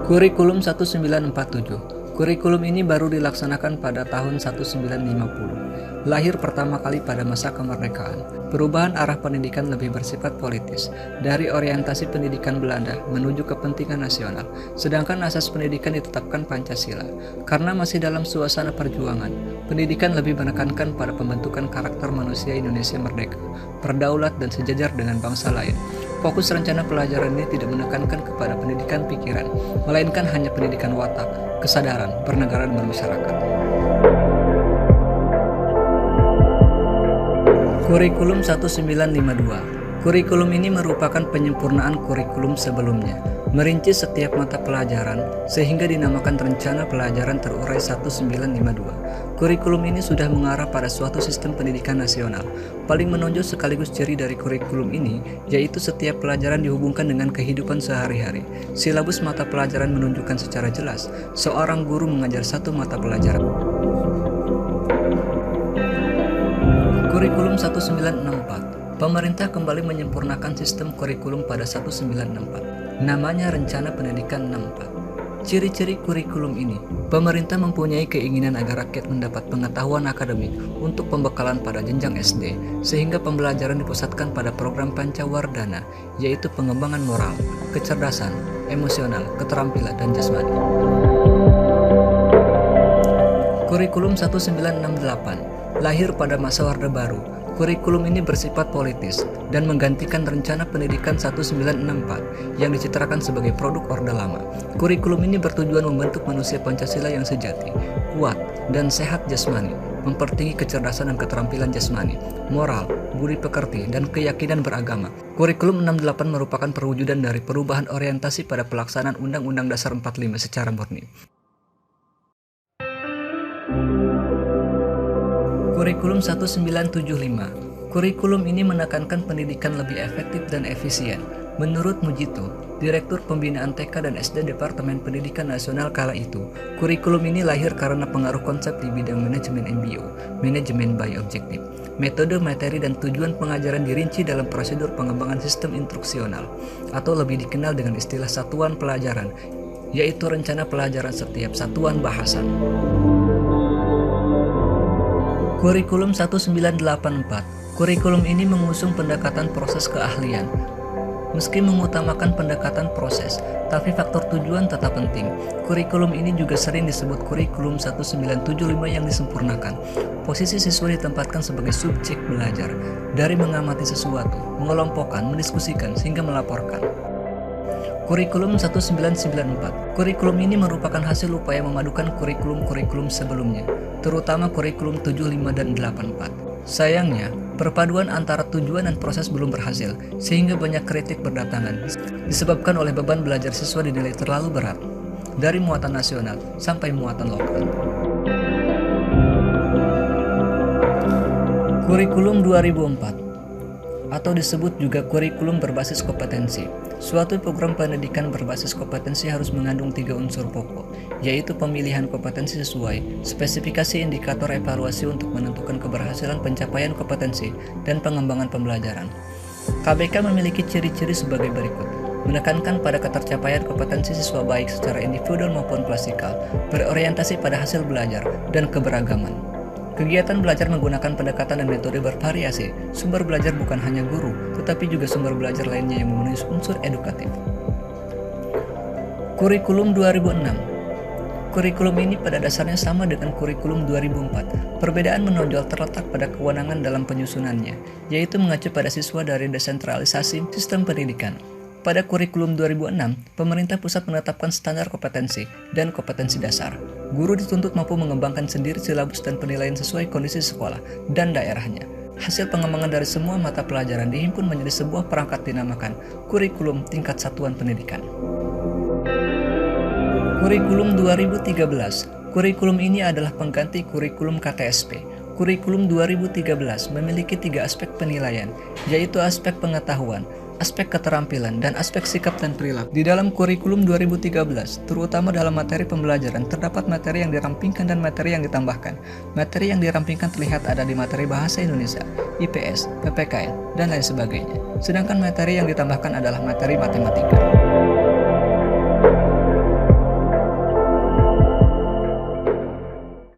Kurikulum 1947. Kurikulum ini baru dilaksanakan pada tahun 1950. Lahir pertama kali pada masa kemerdekaan. Perubahan arah pendidikan lebih bersifat politis, dari orientasi pendidikan Belanda menuju kepentingan nasional, sedangkan asas pendidikan ditetapkan Pancasila. Karena masih dalam suasana perjuangan, pendidikan lebih menekankan pada pembentukan karakter manusia Indonesia merdeka, berdaulat dan sejajar dengan bangsa lain. Fokus rencana pelajaran ini tidak menekankan kepada pendidikan pikiran, melainkan hanya pendidikan watak, kesadaran, bernegara dan bermasyarakat. Kurikulum 1952. Kurikulum ini merupakan penyempurnaan kurikulum sebelumnya, merinci setiap mata pelajaran sehingga dinamakan Rencana Pelajaran Terurai 1952. Kurikulum ini sudah mengarah pada suatu sistem pendidikan nasional. Paling menonjol sekaligus ciri dari kurikulum ini yaitu setiap pelajaran dihubungkan dengan kehidupan sehari-hari. Silabus mata pelajaran menunjukkan secara jelas seorang guru mengajar satu mata pelajaran. Kurikulum 1964. Pemerintah kembali menyempurnakan sistem kurikulum pada 1964. Namanya Rencana Pendidikan 64. Ciri-ciri kurikulum ini, pemerintah mempunyai keinginan agar rakyat mendapat pengetahuan akademik untuk pembekalan pada jenjang SD, sehingga pembelajaran dipusatkan pada program Pancawardhana, yaitu pengembangan moral, kecerdasan, emosional, keterampilan, dan jasmani. Kurikulum 1968 lahir pada masa Orde Baru. Kurikulum ini bersifat politis dan menggantikan Rencana Pendidikan 1964 yang dicitrakan sebagai produk Orde Lama. Kurikulum ini bertujuan membentuk manusia Pancasila yang sejati, kuat, dan sehat jasmani, mempertinggi kecerdasan dan keterampilan jasmani, moral, budi pekerti, dan keyakinan beragama. Kurikulum 68 merupakan perwujudan dari perubahan orientasi pada pelaksanaan Undang-Undang Dasar 45 secara murni. Kurikulum 1975. Kurikulum ini menekankan pendidikan lebih efektif dan efisien. Menurut Mujito, Direktur Pembinaan TK dan SD Departemen Pendidikan Nasional kala itu, kurikulum ini lahir karena pengaruh konsep di bidang manajemen MBO, manajemen by objektif. Metode, materi, dan tujuan pengajaran dirinci dalam prosedur pengembangan sistem instruksional, atau lebih dikenal dengan istilah satuan pelajaran, yaitu rencana pelajaran setiap satuan bahasan. Kurikulum 1984. Kurikulum ini mengusung pendekatan proses keahlian. Meski mengutamakan pendekatan proses, tapi faktor tujuan tetap penting. Kurikulum ini juga sering disebut kurikulum 1975 yang disempurnakan. Posisi siswa ditempatkan sebagai subjek belajar, dari mengamati sesuatu, mengelompokkan, mendiskusikan, hingga melaporkan. Kurikulum 1994. Kurikulum ini merupakan hasil upaya memadukan kurikulum-kurikulum sebelumnya, terutama kurikulum 75 dan 84. Sayangnya, perpaduan antara tujuan dan proses belum berhasil, sehingga banyak kritik berdatangan, disebabkan oleh beban belajar siswa dinilai terlalu berat, dari muatan nasional sampai muatan lokal. Kurikulum 2004 atau disebut juga kurikulum berbasis kompetensi. Suatu program pendidikan berbasis kompetensi harus mengandung 3 unsur pokok, yaitu pemilihan kompetensi sesuai, spesifikasi indikator evaluasi untuk menentukan keberhasilan pencapaian kompetensi, dan pengembangan pembelajaran. KBK memiliki ciri-ciri sebagai berikut: menekankan pada ketercapaian kompetensi siswa baik secara individual maupun klasikal, berorientasi pada hasil belajar, dan keberagaman. Kegiatan belajar menggunakan pendekatan dan metode bervariasi. Sumber belajar bukan hanya guru, tetapi juga sumber belajar lainnya yang memenuhi unsur edukatif. Kurikulum 2006. Kurikulum ini pada dasarnya sama dengan kurikulum 2004. Perbedaan menonjol terletak pada kewenangan dalam penyusunannya, yaitu mengacu pada siswa dari desentralisasi sistem pendidikan. Pada kurikulum 2006, pemerintah pusat menetapkan standar kompetensi dan kompetensi dasar. Guru dituntut mampu mengembangkan sendiri silabus dan penilaian sesuai kondisi sekolah dan daerahnya. Hasil pengembangan dari semua mata pelajaran dihimpun menjadi sebuah perangkat dinamakan kurikulum tingkat satuan pendidikan. Kurikulum 2013. Kurikulum ini adalah pengganti kurikulum KTSP. Kurikulum 2013 memiliki 3 aspek penilaian, yaitu aspek pengetahuan, aspek keterampilan, dan aspek sikap dan perilaku. Di dalam kurikulum 2013, terutama dalam materi pembelajaran, terdapat materi yang dirampingkan dan materi yang ditambahkan. Materi yang dirampingkan terlihat ada di materi Bahasa Indonesia, IPS, PPKN, dan lain sebagainya. Sedangkan materi yang ditambahkan adalah materi matematika.